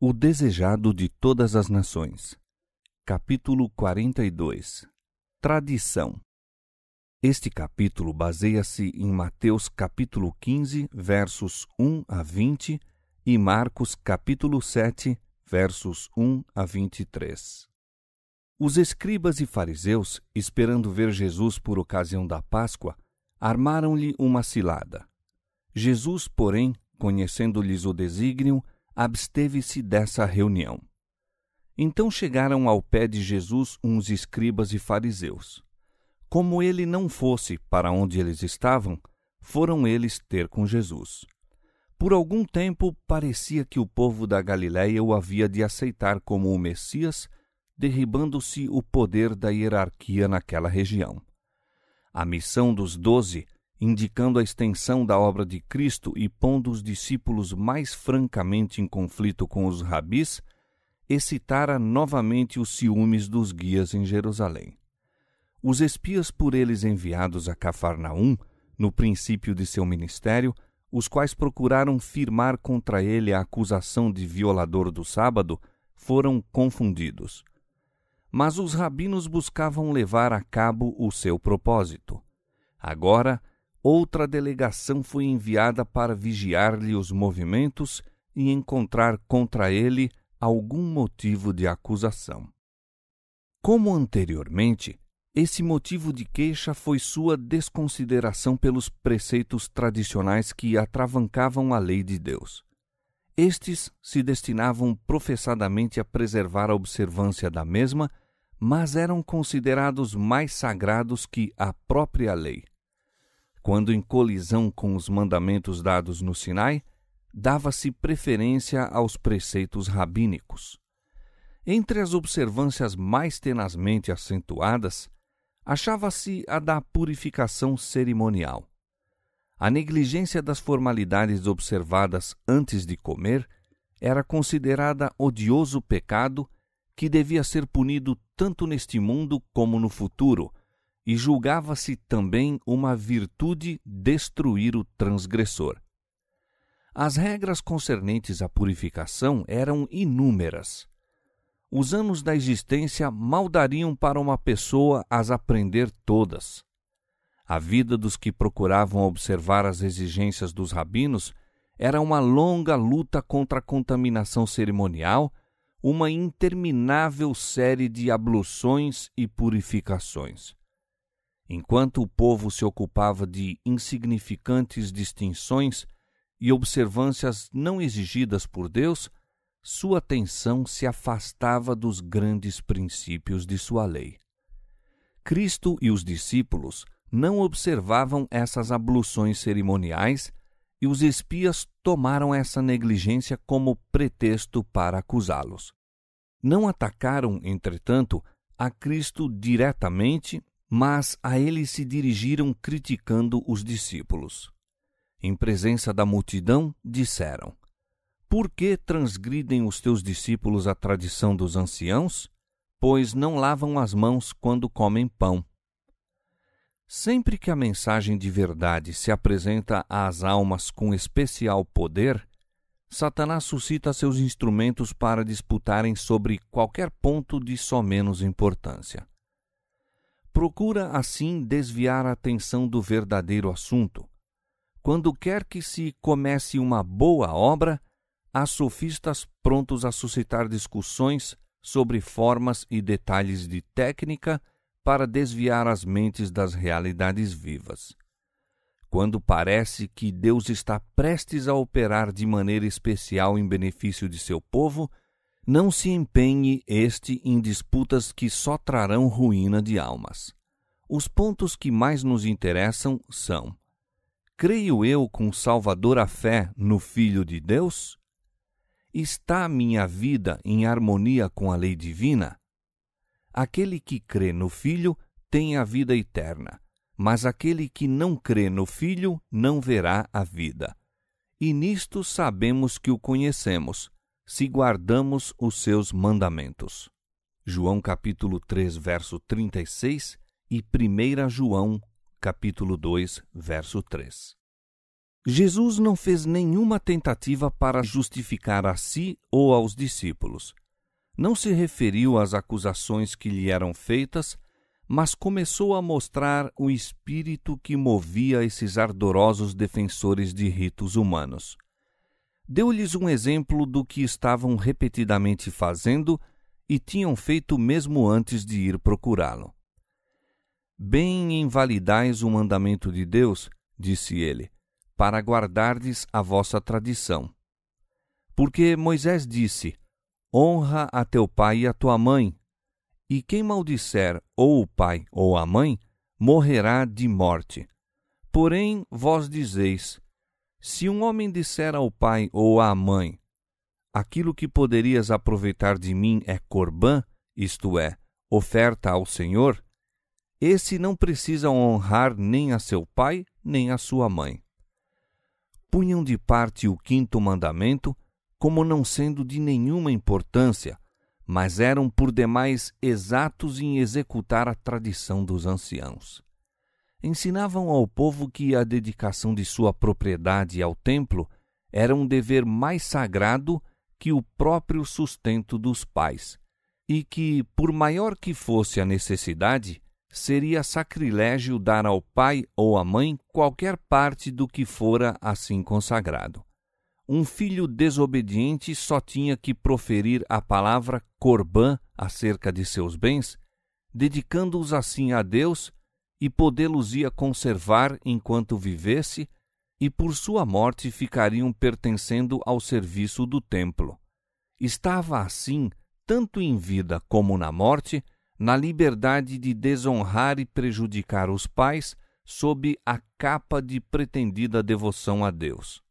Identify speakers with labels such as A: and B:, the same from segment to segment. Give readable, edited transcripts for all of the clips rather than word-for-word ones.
A: O desejado de todas as nações. Capítulo 42. Tradição. Este capítulo baseia-se em Mateus capítulo 15, versos 1 a 20 e Marcos capítulo 7, versos 1 a 23. Os escribas e fariseus, esperando ver Jesus por ocasião da Páscoa, armaram-lhe uma cilada. Jesus, porém, conhecendo-lhes o desígnio, absteve-se dessa reunião. Então chegaram ao pé de Jesus uns escribas e fariseus. Como ele não fosse para onde eles estavam, foram eles ter com Jesus. Por algum tempo parecia que o povo da Galiléia o havia de aceitar como o Messias, derribando-se o poder da hierarquia naquela região. A missão dos 12, indicando a extensão da obra de Cristo e pondo os discípulos mais francamente em conflito com os rabis, excitara novamente os ciúmes dos guias em Jerusalém. Os espias por eles enviados a Cafarnaum, no princípio de seu ministério, os quais procuraram firmar contra ele a acusação de violador do sábado, foram confundidos. Mas os rabinos buscavam levar a cabo o seu propósito. Agora, outra delegação foi enviada para vigiar-lhe os movimentos e encontrar contra ele algum motivo de acusação. Como anteriormente, esse motivo de queixa foi sua desconsideração pelos preceitos tradicionais que atravancavam a lei de Deus. Estes se destinavam professadamente a preservar a observância da mesma, mas eram considerados mais sagrados que a própria lei. Quando em colisão com os mandamentos dados no Sinai, dava-se preferência aos preceitos rabínicos. Entre as observâncias mais tenazmente acentuadas, achava-se a da purificação cerimonial. A negligência das formalidades observadas antes de comer era considerada odioso pecado que devia ser punido tanto neste mundo como no futuro, e julgava-se também uma virtude destruir o transgressor. As regras concernentes à purificação eram inúmeras. Os anos da existência mal dariam para uma pessoa as aprender todas. A vida dos que procuravam observar as exigências dos rabinos era uma longa luta contra a contaminação cerimonial, uma interminável série de abluções e purificações. Enquanto o povo se ocupava de insignificantes distinções e observâncias não exigidas por Deus, sua atenção se afastava dos grandes princípios de sua lei. Cristo e os discípulos não observavam essas abluções cerimoniais e os espias tomaram essa negligência como pretexto para acusá-los. Não atacaram, entretanto, a Cristo diretamente, mas a ele se dirigiram criticando os discípulos. Em presença da multidão, disseram: Por que transgridem os teus discípulos a tradição dos anciãos? Pois não lavam as mãos quando comem pão. Sempre que a mensagem de verdade se apresenta às almas com especial poder, Satanás suscita seus instrumentos para disputarem sobre qualquer ponto de só menos importância. Procura, assim, desviar a atenção do verdadeiro assunto. Quando quer que se comece uma boa obra, há sofistas prontos a suscitar discussões sobre formas e detalhes de técnica para desviar as mentes das realidades vivas. Quando parece que Deus está prestes a operar de maneira especial em benefício de seu povo, não se empenhe este em disputas que só trarão ruína de almas. Os pontos que mais nos interessam são: creio eu com salvadora fé no Filho de Deus? Está minha vida em harmonia com a lei divina? Aquele que crê no Filho tem a vida eterna, mas aquele que não crê no Filho não verá a vida. E nisto sabemos que o conhecemos, se guardamos os seus mandamentos. João capítulo 3, verso 36 e 1 João capítulo 2, verso 3. Jesus não fez nenhuma tentativa para justificar a si ou aos discípulos. Não se referiu às acusações que lhe eram feitas, mas começou a mostrar o espírito que movia esses ardorosos defensores de ritos humanos. Deu-lhes um exemplo do que estavam repetidamente fazendo e tinham feito mesmo antes de ir procurá-lo. Bem invalidais o mandamento de Deus, disse ele, para guardardes a vossa tradição. Porque Moisés disse, honra a teu pai e a tua mãe, e quem maldisser ou o pai ou a mãe, morrerá de morte. Porém, vós dizeis, se um homem disser ao pai ou à mãe, aquilo que poderias aproveitar de mim é corbã, isto é, oferta ao Senhor, esse não precisa honrar nem a seu pai, nem a sua mãe. Punham de parte o quinto mandamento, como não sendo de nenhuma importância, mas eram por demais exatos em executar a tradição dos anciãos. Ensinavam ao povo que a dedicação de sua propriedade ao templo era um dever mais sagrado que o próprio sustento dos pais, e que, por maior que fosse a necessidade, seria sacrilégio dar ao pai ou à mãe qualquer parte do que fora assim consagrado. Um filho desobediente só tinha que proferir a palavra corbã acerca de seus bens, dedicando-os assim a Deus, e podê-los-ia conservar enquanto vivesse, e por sua morte ficariam pertencendo ao serviço do templo. Estava assim, tanto em vida como na morte, na liberdade de desonrar e prejudicar os pais sob a capa de pretendida devoção a Deus.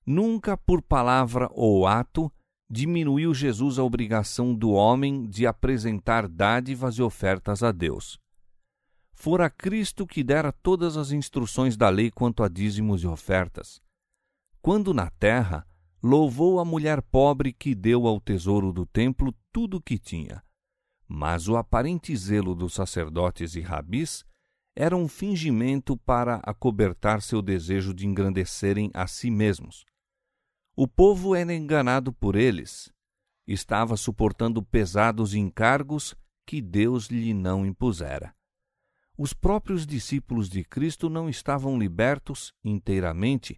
A: Nunca por palavra ou ato diminuiu Jesus a obrigação do homem de apresentar dádivas e ofertas a Deus. Fora Cristo que dera todas as instruções da lei quanto a dízimos e ofertas. Quando na terra, louvou a mulher pobre que deu ao tesouro do templo tudo o que tinha. Mas o aparente zelo dos sacerdotes e rabis era um fingimento para acobertar seu desejo de engrandecerem a si mesmos. O povo era enganado por eles. Estava suportando pesados encargos que Deus lhe não impusera. Os próprios discípulos de Cristo não estavam libertos, inteiramente,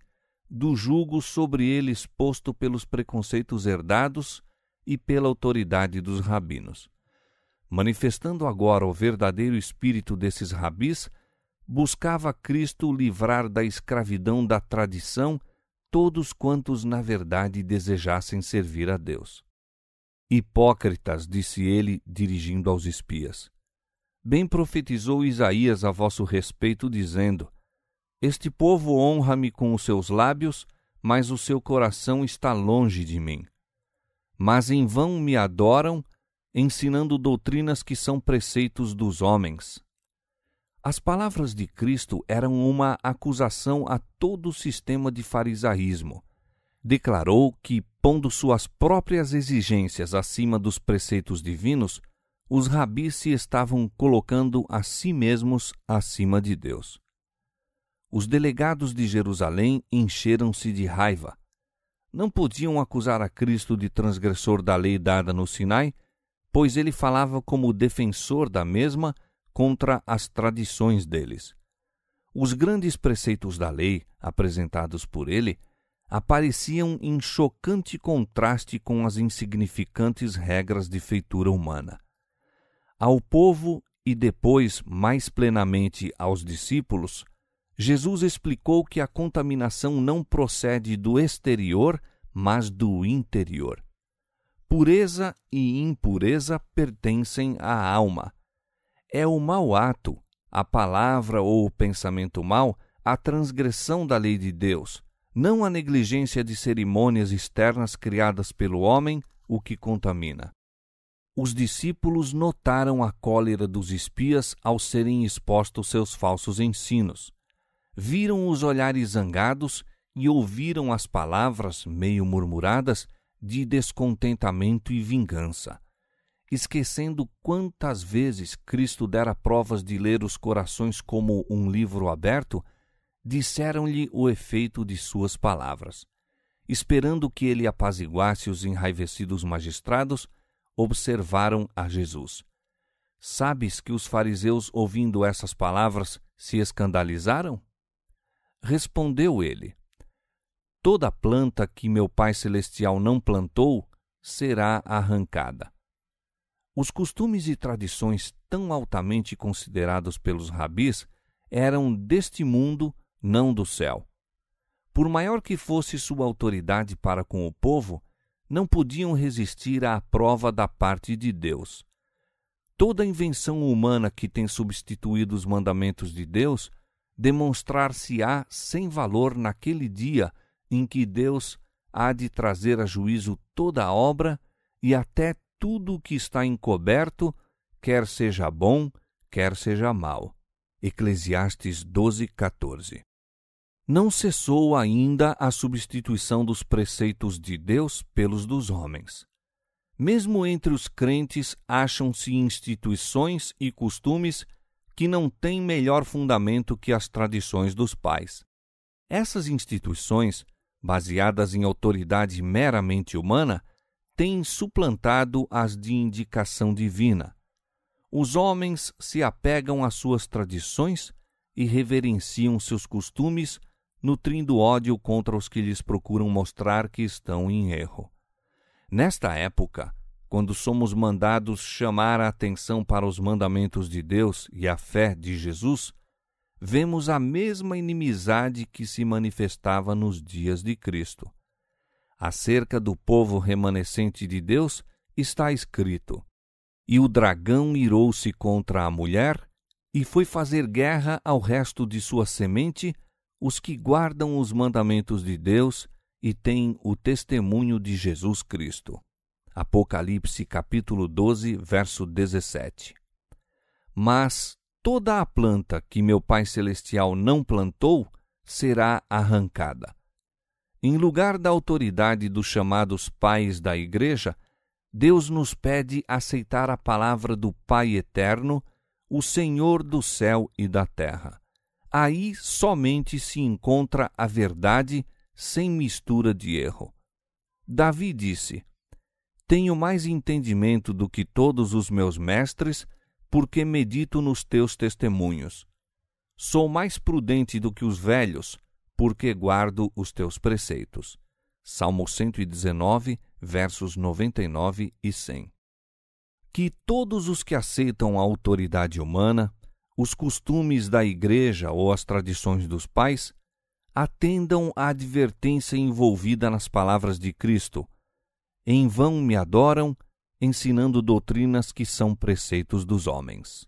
A: do jugo sobre eles posto pelos preconceitos herdados e pela autoridade dos rabinos. Manifestando agora o verdadeiro espírito desses rabis, buscava Cristo livrar da escravidão da tradição todos quantos na verdade desejassem servir a Deus. Hipócritas, disse ele, dirigindo aos espias. Bem profetizou Isaías a vosso respeito, dizendo, este povo honra-me com os seus lábios, mas o seu coração está longe de mim. Mas em vão me adoram, ensinando doutrinas que são preceitos dos homens. As palavras de Cristo eram uma acusação a todo o sistema de farisaísmo. Declarou que, pondo suas próprias exigências acima dos preceitos divinos, os rabis se estavam colocando a si mesmos acima de Deus. Os delegados de Jerusalém encheram-se de raiva. Não podiam acusar a Cristo de transgressor da lei dada no Sinai, pois ele falava como defensor da mesma contra as tradições deles. Os grandes preceitos da lei, apresentados por ele, apareciam em chocante contraste com as insignificantes regras de feitura humana. Ao povo e depois, mais plenamente, aos discípulos, Jesus explicou que a contaminação não procede do exterior, mas do interior. Pureza e impureza pertencem à alma. É o mau ato, a palavra ou o pensamento mau, a transgressão da lei de Deus, não a negligência de cerimônias externas criadas pelo homem, o que contamina. Os discípulos notaram a cólera dos espias ao serem expostos seus falsos ensinos. Viram os olhares zangados e ouviram as palavras, meio murmuradas, de descontentamento e vingança. Esquecendo quantas vezes Cristo dera provas de ler os corações como um livro aberto, disseram-lhe o efeito de suas palavras. Esperando que ele apaziguasse os enraivecidos magistrados, observaram a Jesus. Sabes que os fariseus, ouvindo essas palavras, se escandalizaram? Respondeu ele: Toda planta que meu Pai Celestial não plantou será arrancada. Os costumes e tradições tão altamente considerados pelos rabis eram deste mundo, não do céu. Por maior que fosse sua autoridade para com o povo, não podiam resistir à prova da parte de Deus. Toda invenção humana que tem substituído os mandamentos de Deus demonstrar-se-á sem valor naquele dia em que Deus há de trazer a juízo toda a obra e até tudo o que está encoberto, quer seja bom, quer seja mau. Eclesiastes 12:14. Não cessou ainda a substituição dos preceitos de Deus pelos dos homens. Mesmo entre os crentes acham-se instituições e costumes que não têm melhor fundamento que as tradições dos pais. Essas instituições, baseadas em autoridade meramente humana, têm suplantado as de indicação divina. Os homens se apegam às suas tradições e reverenciam seus costumes, nutrindo ódio contra os que lhes procuram mostrar que estão em erro. Nesta época, quando somos mandados chamar a atenção para os mandamentos de Deus e a fé de Jesus, vemos a mesma inimizade que se manifestava nos dias de Cristo. Acerca do povo remanescente de Deus está escrito: E o dragão irou-se contra a mulher e foi fazer guerra ao resto de sua semente, os que guardam os mandamentos de Deus e têm o testemunho de Jesus Cristo. Apocalipse capítulo 12, verso 17. Mas toda a planta que meu Pai Celestial não plantou será arrancada. Em lugar da autoridade dos chamados pais da Igreja, Deus nos pede aceitar a palavra do Pai Eterno, o Senhor do céu e da terra. Aí somente se encontra a verdade sem mistura de erro. Davi disse: Tenho mais entendimento do que todos os meus mestres, porque medito nos teus testemunhos. Sou mais prudente do que os velhos, porque guardo os teus preceitos. Salmo 119, versos 99 e 100. Que todos os que aceitam a autoridade humana, os costumes da Igreja ou as tradições dos pais, atendam à advertência envolvida nas palavras de Cristo: Em vão me adoram, ensinando doutrinas que são preceitos dos homens.